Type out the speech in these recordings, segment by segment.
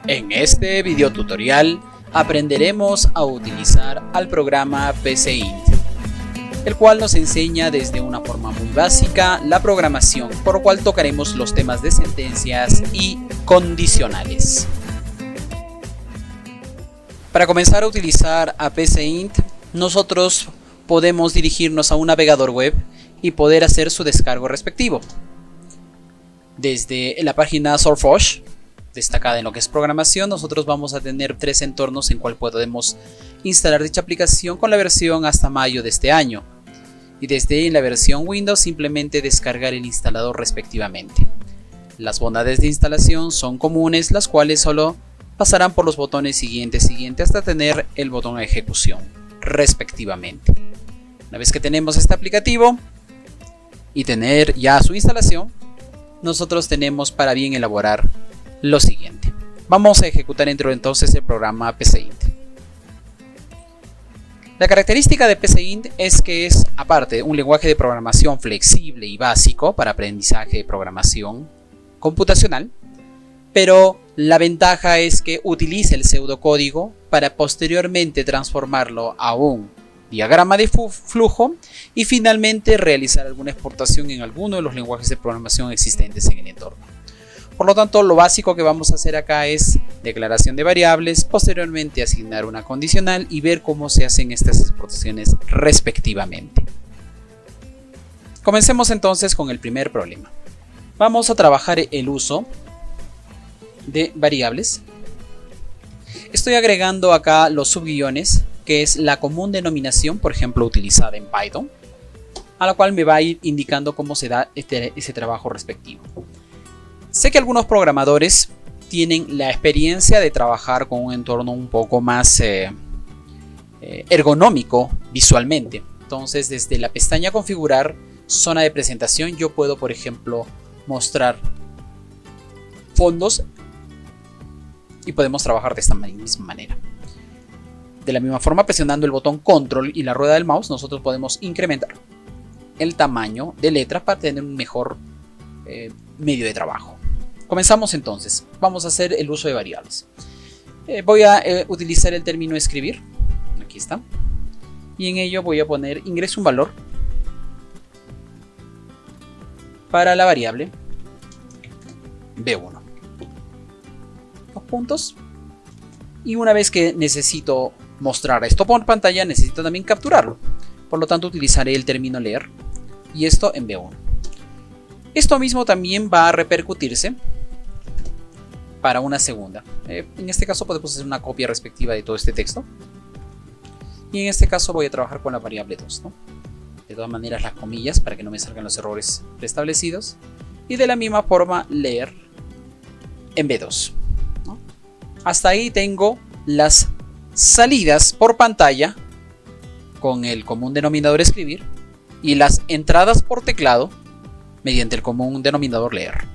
En este video tutorial aprenderemos a utilizar al programa PCInt, el cual nos enseña desde una forma muy básica la programación, por lo cual tocaremos los temas de sentencias y condicionales. Para comenzar a utilizar a PCInt, nosotros podemos dirigirnos a un navegador web y poder hacer su descargo respectivo. Desde la página SourceForge, destacada en lo que es programación, nosotros vamos a tener 3 entornos en cual podemos instalar dicha aplicación con la versión hasta mayo de este año. Y desde la versión Windows simplemente descargar el instalador respectivamente. Las bondades de instalación son comunes, las cuales solo pasarán por los botones siguiente hasta tener el botón de ejecución respectivamente. Una vez que tenemos este aplicativo y tener ya su instalación, nosotros tenemos para bien elaborar lo siguiente. Vamos a ejecutar entonces el programa PCInt. La característica de PCInt es que es, aparte, un lenguaje de programación flexible y básico para aprendizaje de programación computacional, pero la ventaja es que utiliza el pseudocódigo para posteriormente transformarlo a un diagrama de flujo y finalmente realizar alguna exportación en alguno de los lenguajes de programación existentes en el entorno. Por lo tanto, lo básico que vamos a hacer acá es declaración de variables, posteriormente asignar una condicional y ver cómo se hacen estas exportaciones respectivamente. Comencemos entonces con el primer problema. Vamos a trabajar el uso de variables. Estoy agregando acá los subguiones, que es la común denominación, por ejemplo, utilizada en Python, a la cual me va a ir indicando cómo se da ese trabajo respectivo. Sé que algunos programadores tienen la experiencia de trabajar con un entorno un poco más ergonómico visualmente. Entonces, desde la pestaña configurar, zona de presentación, yo puedo, por ejemplo, mostrar fondos y podemos trabajar de esta misma manera. De la misma forma, presionando el botón control y la rueda del mouse, nosotros podemos incrementar el tamaño de letras para tener un mejor medio de trabajo. Comenzamos entonces. Vamos a hacer el uso de variables. Voy a utilizar el término escribir. Aquí está. Y en ello voy a poner ingreso un valor para la variable B1. 2 puntos. Y una vez que necesito mostrar esto por pantalla, necesito también capturarlo. Por lo tanto, utilizaré el término leer y esto en B1. Esto mismo también va a repercutirse para una segunda. En este caso podemos hacer una copia respectiva de todo este texto. Y en este caso voy a trabajar con la variable 2, ¿no? De todas maneras, las comillas para que no me salgan los errores preestablecidos. Y de la misma forma leer en B2. ¿No? Hasta ahí tengo las salidas por pantalla con el común denominador escribir y las entradas por teclado mediante el común denominador leer.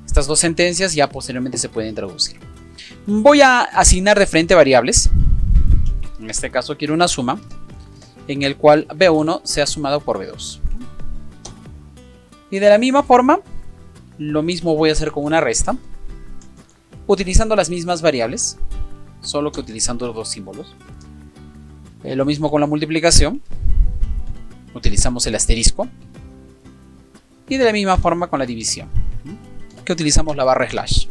Estas dos sentencias ya posteriormente se pueden traducir. Voy a asignar de frente variables. En este caso quiero una suma en el cual B1 sea sumado por B2. Y de la misma forma, lo mismo voy a hacer con una resta, utilizando las mismas variables, solo que utilizando los dos símbolos. Lo mismo con la multiplicación, utilizamos el asterisco. Y de la misma forma con la división, que utilizamos la barra slash.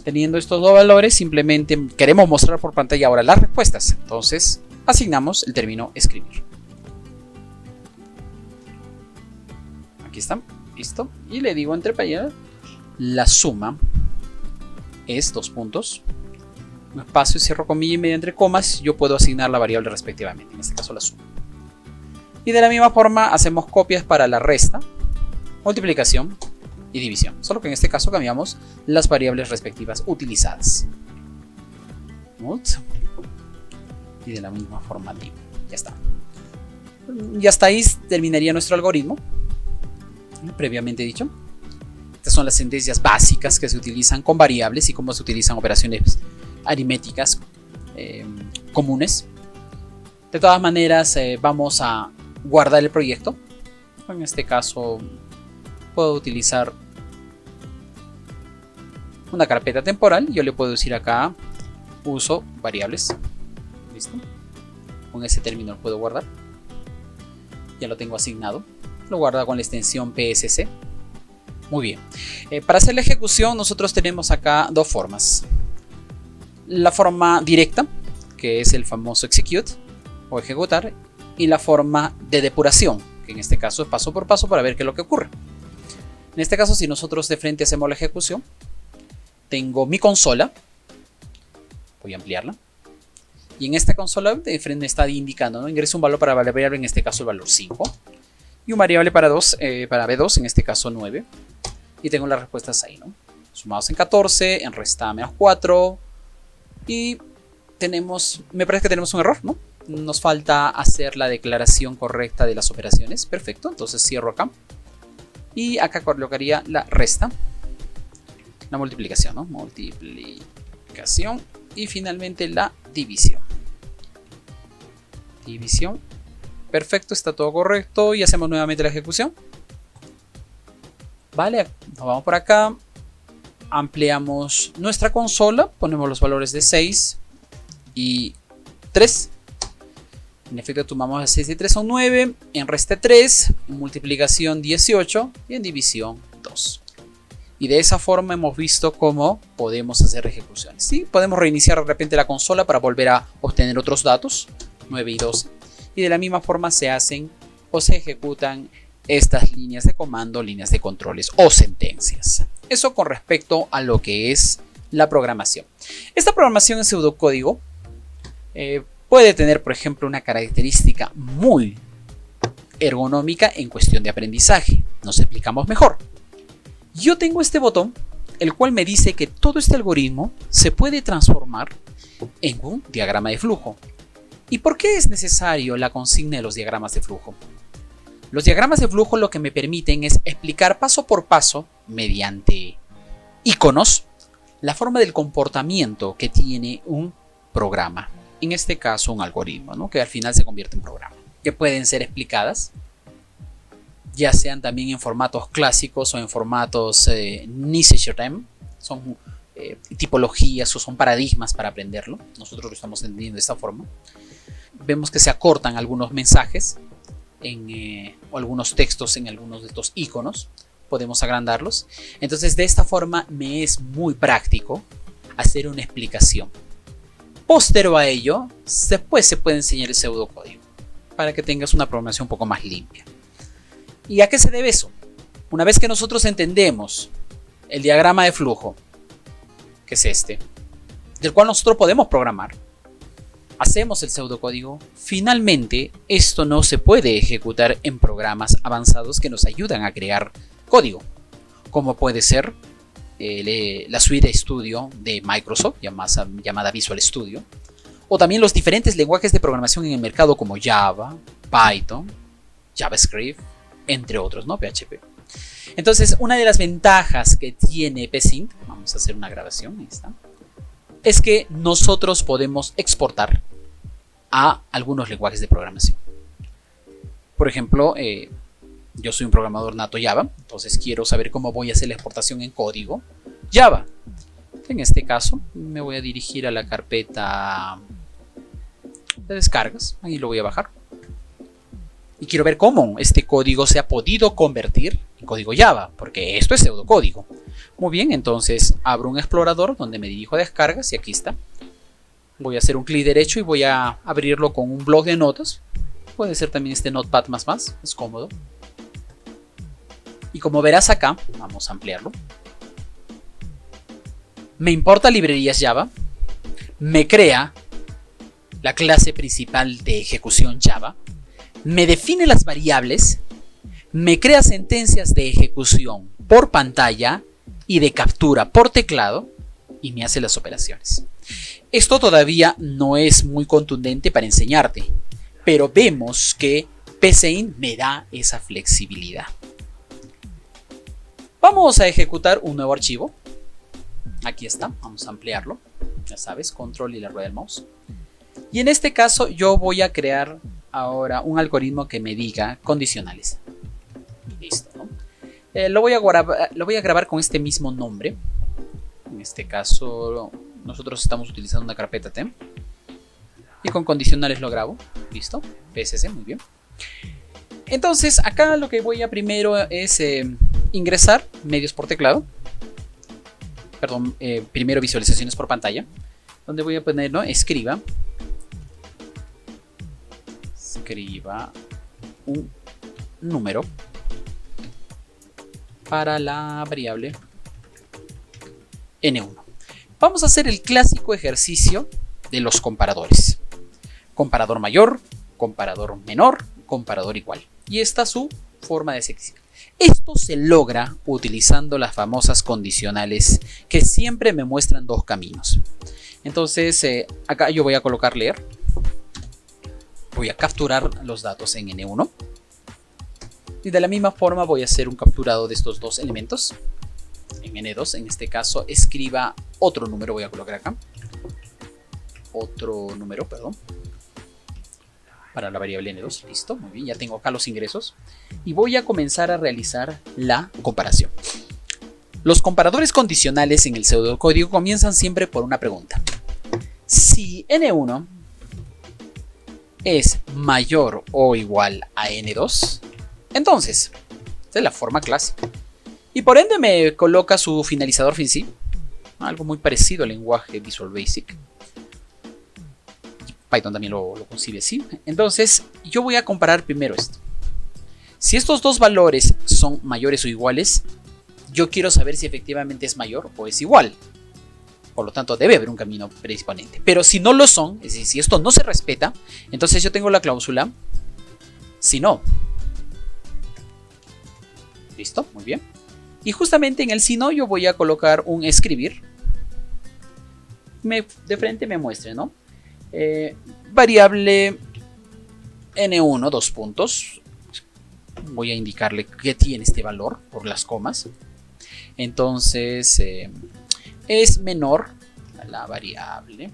Teniendo estos dos valores, simplemente queremos mostrar por pantalla ahora las respuestas. Entonces, asignamos el término escribir. Aquí está, listo. Y le digo entre paréntesis, la suma es 2 puntos. Un espacio, cierro comilla y mediante comas yo puedo asignar la variable respectivamente, en este caso la suma. Y de la misma forma hacemos copias para la resta, multiplicación y división. Solo que en este caso cambiamos las variables respectivas utilizadas. Y de la misma forma div. Ya está. Y hasta ahí terminaría nuestro algoritmo. Previamente dicho. Estas son las sentencias básicas que se utilizan con variables y cómo se utilizan operaciones aritméticas comunes. De todas maneras, vamos a guardar el proyecto. En este caso puedo utilizar una carpeta temporal. Yo le puedo decir acá uso variables. Listo. Con ese término lo puedo guardar. Ya lo tengo asignado. Lo guarda con la extensión PSC. Muy bien. Para hacer la ejecución nosotros tenemos acá dos formas. La forma directa, que es el famoso execute o ejecutar, y la forma de depuración, que en este caso es paso por paso para ver qué es lo que ocurre. En este caso, si nosotros de frente hacemos la ejecución, tengo mi consola. Voy a ampliarla. Y en esta consola de frente me está indicando, ¿no? Ingreso un valor para variable, en este caso el valor 5. Y un variable para B2, en este caso 9. Y tengo las respuestas ahí, ¿no? Sumados en 14, en resta menos 4. Y tenemos, me parece que tenemos un error, ¿no? Nos falta hacer la declaración correcta de las operaciones. Perfecto, entonces cierro acá. Y acá colocaría la resta. La multiplicación, ¿no? Multiplicación. Y finalmente la división. División. Perfecto, está todo correcto. Y hacemos nuevamente la ejecución. Vale, nos vamos por acá. Ampliamos nuestra consola. Ponemos los valores de 6 y 3. En efecto, tomamos a 6 y 3 son 9. En resta 3. En multiplicación 18. Y en división 2. Y de esa forma hemos visto cómo podemos hacer ejecuciones. ¿Sí? Podemos reiniciar de repente la consola para volver a obtener otros datos. 9 y 12. Y de la misma forma se hacen o se ejecutan estas líneas de comando, líneas de controles o sentencias. Eso con respecto a lo que es la programación. Esta programación en pseudocódigo puede tener, por ejemplo, una característica muy ergonómica en cuestión de aprendizaje. Nos explicamos mejor. Yo tengo este botón, el cual me dice que todo este algoritmo se puede transformar en un diagrama de flujo. ¿Y por qué es necesario la consigna de los diagramas de flujo? Los diagramas de flujo lo que me permiten es explicar paso por paso, mediante iconos, la forma del comportamiento que tiene un programa. En este caso, un algoritmo, ¿no? Que al final se convierte en programa. Que pueden ser explicadas, ya sean también en formatos clásicos o en formatos Nissegerem. Son tipologías o son paradigmas para aprenderlo. Nosotros lo estamos entendiendo de esta forma. Vemos que se acortan algunos mensajes o algunos textos en algunos de estos iconos. Podemos agrandarlos. Entonces, de esta forma me es muy práctico hacer una explicación. Posterior a ello, después se puede enseñar el pseudocódigo para que tengas una programación un poco más limpia. ¿Y a qué se debe eso? Una vez que nosotros entendemos el diagrama de flujo, que es este, del cual nosotros podemos programar, hacemos el pseudocódigo, finalmente esto no se puede ejecutar en programas avanzados que nos ayudan a crear código, como puede ser la suite de Studio de Microsoft, llamada Visual Studio, o también los diferentes lenguajes de programación en el mercado como Java, Python, JavaScript, entre otros, ¿no? PHP. Entonces, una de las ventajas que tiene PSINT, vamos a hacer una grabación, ahí está, es que nosotros podemos exportar a algunos lenguajes de programación. Por ejemplo, yo soy un programador nato Java, entonces quiero saber cómo voy a hacer la exportación en código Java. En este caso, me voy a dirigir a la carpeta de descargas, ahí lo voy a bajar. Y quiero ver cómo este código se ha podido convertir en código Java, porque esto es pseudocódigo. Muy bien, entonces abro un explorador donde me dirijo a descargas y aquí está. Voy a hacer un clic derecho y voy a abrirlo con un bloc de notas. Puede ser también este Notepad++, es cómodo. Y como verás acá, vamos a ampliarlo. Me importa librerías Java. Me crea la clase principal de ejecución Java. Me define las variables, me crea sentencias de ejecución por pantalla y de captura por teclado y me hace las operaciones. Esto todavía no es muy contundente para enseñarte, pero vemos que PSINT me da esa flexibilidad. Vamos a ejecutar un nuevo archivo. Aquí está, vamos a ampliarlo. Ya sabes, control y la rueda del mouse. Y en este caso yo voy a crear ahora un algoritmo que me diga condicionales. Listo, ¿no? Lo voy a grabar con este mismo nombre. En este caso nosotros estamos utilizando una carpeta temp y con condicionales lo grabo. Listo, PSC, muy bien. Entonces acá lo que voy a primero es ingresar medios por teclado. Perdón, primero visualizaciones por pantalla, donde voy a poner, ¿no?, escriba un número para la variable n1. Vamos a hacer el clásico ejercicio de los comparadores. Comparador mayor, comparador menor, comparador igual. Y esta es su forma de ejecución. Esto se logra utilizando las famosas condicionales que siempre me muestran dos caminos. Entonces acá yo voy a colocar leer. Voy a capturar los datos en N1. Y de la misma forma voy a hacer un capturado de estos dos elementos. En N2, en este caso, escriba otro número. Voy a colocar acá. Otro número, perdón. Para la variable N2. Listo, muy bien. Ya tengo acá los ingresos. Y voy a comenzar a realizar la comparación. Los comparadores condicionales en el pseudocódigo comienzan siempre por una pregunta. Si N1 es mayor o igual a N2, entonces, esta es la forma clásica. Y por ende me coloca su finalizador FinC, algo muy parecido al lenguaje Visual Basic. Python también lo concibe así. Entonces, yo voy a comparar primero esto. Si estos dos valores son mayores o iguales, yo quiero saber si efectivamente es mayor o es igual. Por lo tanto, debe haber un camino predisponente. Pero si no lo son, es decir, si esto no se respeta, entonces yo tengo la cláusula si no. Listo, muy bien. Y justamente en el si no yo voy a colocar un escribir. De frente me muestre, ¿no? Variable n1, dos puntos. Voy a indicarle que tiene este valor por las comas. Entonces es menor a la variable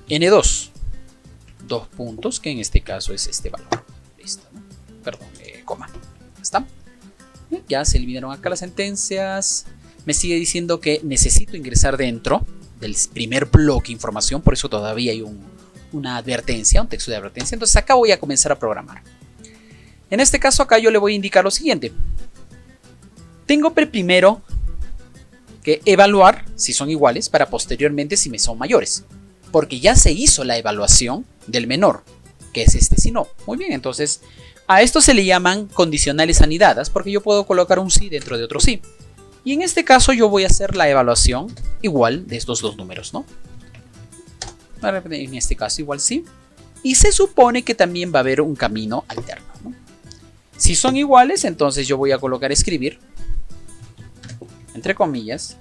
n2, dos puntos, que en este caso es este valor. Listo, ¿no? Perdón, coma. ¿Está? Ya se eliminaron acá las sentencias. Me sigue diciendo que necesito ingresar dentro del primer bloque de información, por eso todavía hay una advertencia, un texto de advertencia. Entonces acá voy a comenzar a programar. En este caso acá yo le voy a indicar lo siguiente. Tengo primero que evaluar si son iguales para posteriormente si me son mayores, porque ya se hizo la evaluación del menor, que es este si no. Muy bien, entonces a esto se le llaman condicionales anidadas, porque yo puedo colocar un sí dentro de otro sí. Y en este caso yo voy a hacer la evaluación igual de estos dos números, ¿no? En este caso igual sí. Y se supone que también va a haber un camino alterno, ¿no? Si son iguales, entonces yo voy a colocar escribir, entre comillas,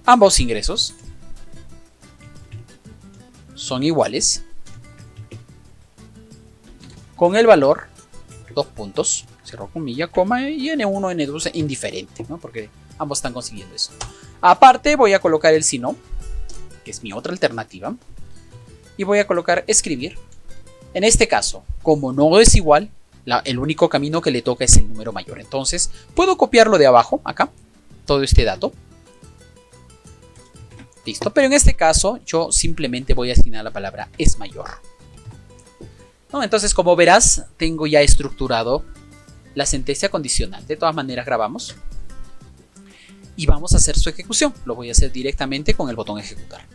ambos ingresos son iguales con el valor, dos puntos, cierro comilla, coma, y N1, N2 indiferente, ¿no? Porque ambos están consiguiendo eso. Aparte voy a colocar el si no, que es mi otra alternativa, y voy a colocar escribir. En este caso, como no es igual, el único camino que le toca es el número mayor. Entonces puedo copiarlo de abajo, acá, todo este dato. Listo, pero en este caso yo simplemente voy a asignar la palabra es mayor, ¿no? Entonces, como verás, tengo ya estructurado la sentencia condicional. De todas maneras, grabamos y vamos a hacer su ejecución. Lo voy a hacer directamente con el botón ejecutar.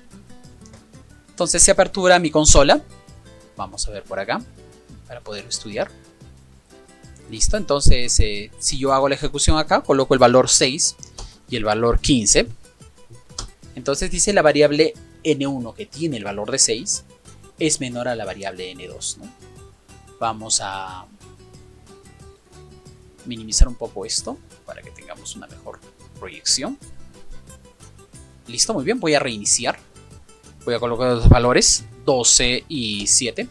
Entonces se apertura mi consola. Vamos a ver por acá para poder estudiar. Listo, entonces si yo hago la ejecución acá, coloco el valor 6 y el valor 15. Entonces dice la variable n1, que tiene el valor de 6, es menor a la variable n2, ¿no? Vamos a minimizar un poco esto para que tengamos una mejor proyección. Listo, muy bien, voy a reiniciar. Voy a colocar los valores 12 y 7.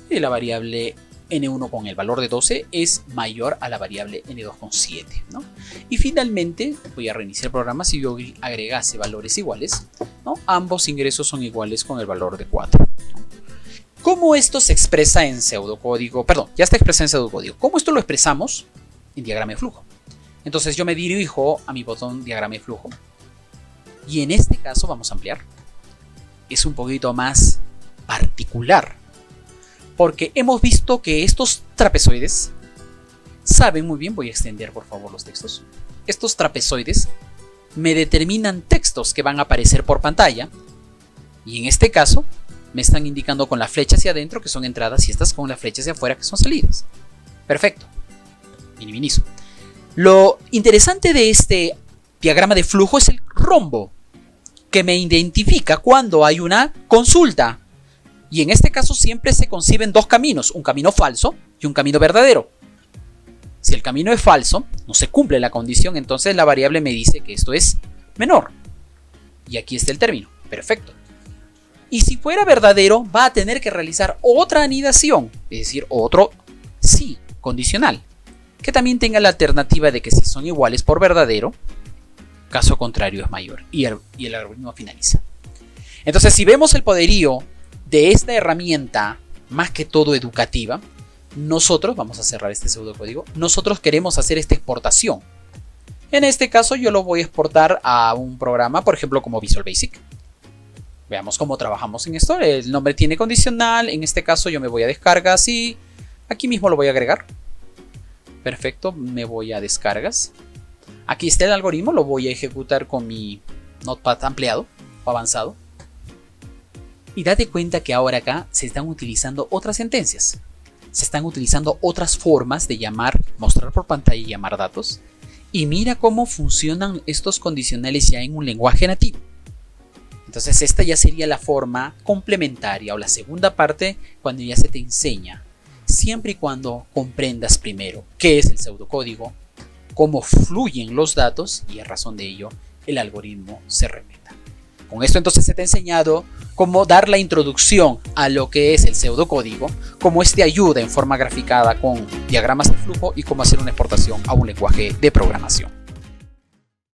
Y la variable n1 con el valor de 12 es mayor a la variable n2 con 7, ¿no? Y finalmente voy a reiniciar el programa. Si yo agregase valores iguales, ¿no? Ambos ingresos son iguales con el valor de 4, ¿no? ¿Cómo esto se expresa en pseudocódigo? Perdón, ya está expresado en pseudocódigo. ¿Cómo esto lo expresamos en diagrama de flujo? Entonces yo me dirijo a mi botón diagrama de flujo Y en este caso vamos a ampliar. Es un poquito más particular, porque hemos visto que estos trapezoides saben muy bien, voy a extender por favor los textos, estos trapezoides me determinan textos que van a aparecer por pantalla, y en este caso me están indicando con la flecha hacia adentro que son entradas y estas con la flecha hacia afuera que son salidas. Perfecto. Minimizo. Lo interesante de este diagrama de flujo es el rombo, que me identifica cuando hay una consulta. Y en este caso siempre se conciben dos caminos, un camino falso y un camino verdadero. Si el camino es falso, no se cumple la condición, entonces la variable me dice que esto es menor. Y aquí está el término. Perfecto. Y si fuera verdadero, va a tener que realizar otra anidación, es decir, otro sí condicional, que también tenga la alternativa de que si son iguales por verdadero, caso contrario es mayor, y el algoritmo finaliza. Entonces, si vemos el poderío de esta herramienta, más que todo educativa, nosotros, vamos a cerrar este pseudocódigo, nosotros queremos hacer esta exportación. En este caso yo lo voy a exportar a un programa, por ejemplo, como Visual Basic. Veamos cómo trabajamos en esto. El nombre tiene condicional, en este caso yo me voy a descargas y aquí mismo lo voy a agregar. Perfecto, me voy a descargas. Aquí está el algoritmo, lo voy a ejecutar con mi Notepad ampliado o avanzado. Y date cuenta que ahora acá se están utilizando otras sentencias. Se están utilizando otras formas de llamar, mostrar por pantalla y llamar datos. Y mira cómo funcionan estos condicionales ya en un lenguaje nativo. Entonces esta ya sería la forma complementaria o la segunda parte cuando ya se te enseña. Siempre y cuando comprendas primero qué es el pseudocódigo, cómo fluyen los datos y a razón de ello el algoritmo se repita. Con esto entonces se te ha enseñado cómo dar la introducción a lo que es el pseudocódigo, cómo este ayuda en forma graficada con diagramas de flujo y cómo hacer una exportación a un lenguaje de programación.